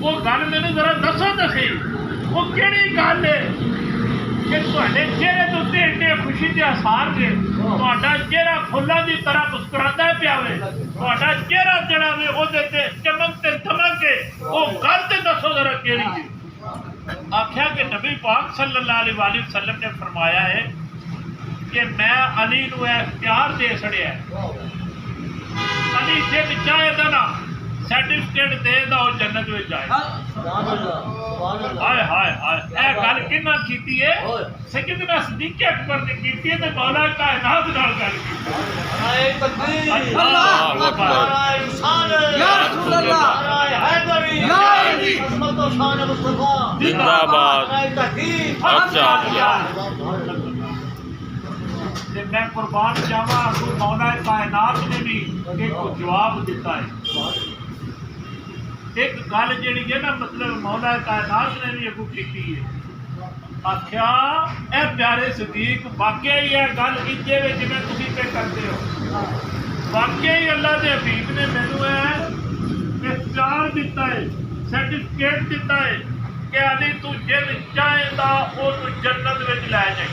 वो गल मैनू जरा दसो तो सही, वो किहड़ी गल है कि तुहाडे चेहरे के उत्ते इन्ने खुशी के आसार ने, तुहाडा चेहरा फुल्लां की तरह मुस्कुराता पिया वे, तुहाडा चेहरा जिहड़ा वे ओहदे ते चमक ते दमक है, वो गल ते दसो जरा किहड़ी है। आख्या कि नबी पाक सल्लल्लाहु अलैहि वसल्लम ने फरमाया है कि मैं अली नूं इख्तियार दे छड़िया, अली जे चाहे दा ना सर्टिफिकेट दे दा वो जन्नत में जाए। हाय हाय हाय, ए गल किन्ना कीती है? सैयदना सिद्दीक़ अकबर ने कीती है ते मौला कायनात नाल गल कीती। अल्लाह अकबर, या रसूल अल्लाह, या अली जिंदाबाद। मैं कुर्बान जावा, मौला कायनात ने भी एक जवाब दिता है। एक गल जी है ना, मतलब मौला कायनात ने भी अगू की है, आख्या ए प्यारे सदीक वाकई है गल इंजे जिवें तुसीं पे करते हो, वाकई अल्लाह के हबीब ने मैनू इख्तियार दिता है, सर्टिफिकेट दिता है कि अली तू जिन चाहेगा उन्होंने जन्नत में लै जाए।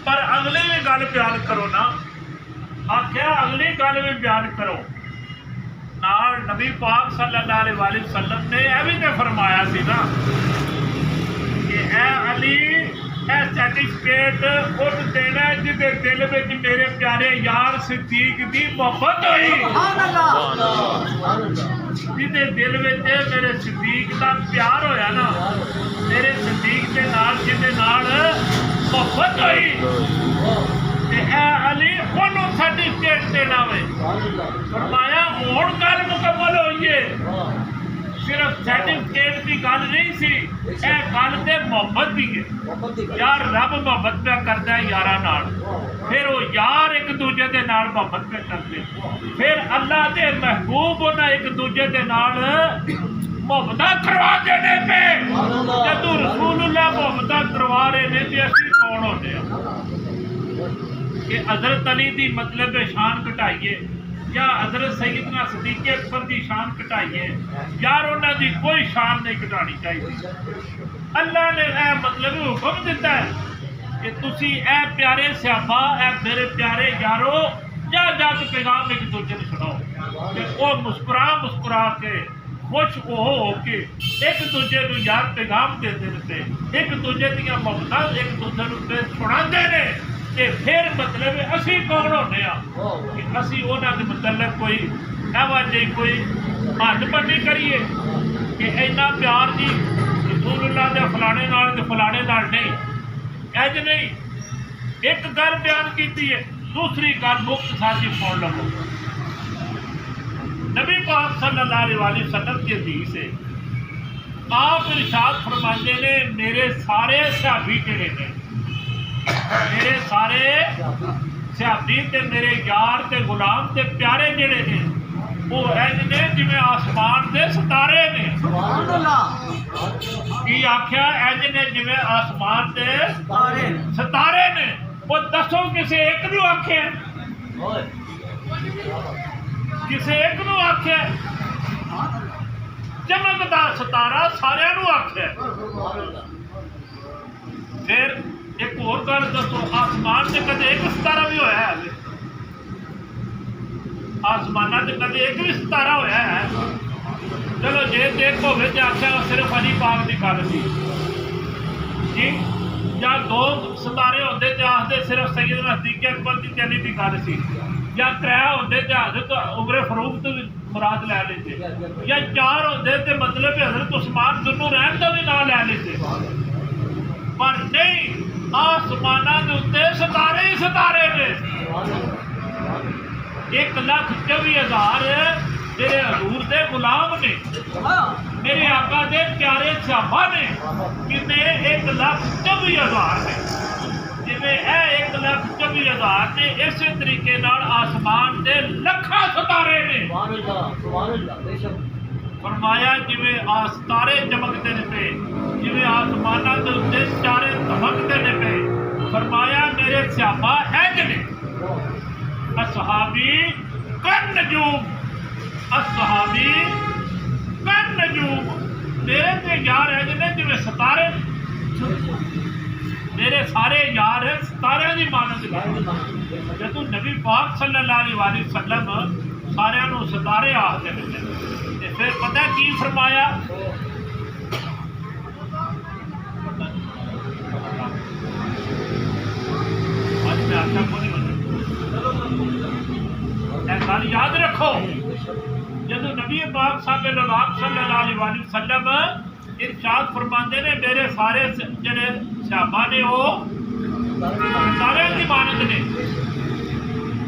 पर अगली भी गल बयान करो ना, आख्या अगली गल भी बयान करो। नाल नबी पाक सल्लल्लाहु अलैहि वसल्लम ने यह भी तो फरमाया सी ना कि ए अली ए सर्टिफिकेट उस देना जिसके दिल में मेरे प्यारे यार सिद्दीक की मोहब्बत हुई, जिसके दिल में मेरे सिद्दीक का प्यार होया ना, मेरे सिद्दीक के नाल जिहदे नाल मोहब्बत हुई, अली उन्होंने सर्टिफिकेट देना वे। फरमाया हुण गल मुकम्मल हुई है, सिर्फ सर्टिफिकेट की गल नहीं सी, गल ते मोहब्बत भी है। यार रब मोहब्बत पे करता है यारा नाल, फिर वो यार एक दूजे के नाल मोहब्बत पे करते, फिर अल्लाह के महबूब उन्हें एक दूजे के नाल मोहब्बत करवा देने पे, जदों रसूलुल्लाह मोहब्बत करवा रहे हैं तो असीं कौन होते हैं कि हजरत अली की मतलब शान घटाइए या हजरत सैयदना सिद्दीक़ अकबर की शान घटाइए? यार उन्होंने कोई शान नहीं घटानी चाहिए। अल्लाह ने यह मतलब हुक्म दिता है कि तुसी ए प्यारे स्याबा, ए मेरे प्यारे यारो, जा के पैगाम एक दूजे को सुनाओ कि वो मुस्कुरा मुस्कुरा के खुश हो के एक दूजे को यार पैगाम देते रहते, एक दूजे दियां मोहब्बतां एक दूजे को सुनाते ने, ते फिर मतलब असी कौन होने कि असी उन्होंने मतलब कोई एवं जी कोई हद पट्टी करिए कि इन्ना प्यार जी रसूलुल्लाह दे फलाने नाल ते फलाने नाल नहीं, इंज नहीं। एक गल बयान की है, दूसरी गल मुफ्त साजी सुन लो। नबी पाक सल्लल्लाहु अलैहि वसल्लम की हदीस है, आप इरशाद फरमाते ने मेरे सारे सहाबी जिहड़े ने, मेरे सारे सहाबी ते मेरे यार ते गुलाम ते प्यारे जिहड़े ने वो इंज ने जिवें आसमान दे सितारे ने। की आख्या? इंज ने जिवें आसमान दे सितारे ने। वो दसो किसी एक नूं आख्या? किसी एक नूं आख्या? चमकदार सितारा सारियां नूं आख्या। फिर एक और गल दसो, आसमान से कदे एक सितारा भी होया है? आसमाना से कदे एक भी सितारा होया है? चलो जे देख होवे ते आख्या सिर्फ अली पाक की गल सी जी, या दो सितारे होंदे ते आखदे सिर्फ सैयदना सिद्दीक़ अकबर की अली की गल सी, या त्रै होंदे ते हज़रत उमर फारूक तो मुराद लै लेते, या चार होंदे ते मतलब हज़रत उस्मान दुनू रहन का भी नाम लै लेते। पर नहीं, आसमाना के उत्ते सितारे ही सितारे ने। 1,24,000 मेरे हजूर के गुलाम ने, मेरे आका दे प्यारे सहाबा ने, कितने 1,24,000 ने। जिवें 1,24,000 ने, इस तरीके आसमान के लखा सितारे ने। फरमाया जिवें सितारे चमकते ने पे, जिवें आसमाना के उत्ते सितारे चमकते ने पे, फरमाया मेरे सहाबा इंज ने। असहाबी कन नजूम, असहाबी यार है जिन्हें जिवें सितारे मेरे सारे यार है सितारियां दी मानत जदों नबी पाक सल्लल्लाहु अलैहि वसल्लम सारियां नूं सितारे आखदे ने ते फिर पता की फरमाया आज मैं आशा को नहीं गल याद रखो जदों नबी पाक सल्लल्लाहु अलैहि वसल्लम इरशाद फरमाते ने मेरे सारे जड़े सहाबा ने वो सारे की मानत ने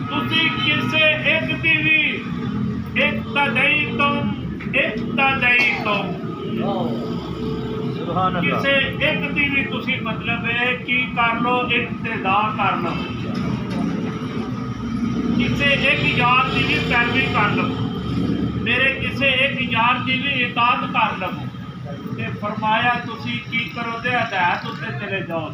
तुसी किसे एक दी भी किसे एक दी भी तुसी मतलब है की कर लो इक्तदा कर लो किसे एक यार की भी पैरवी कर लो मेरे किसे एक यार की भी इताअत कर लो फरमाया तुसी की करो दे हदायत उत्ते चले जाओ।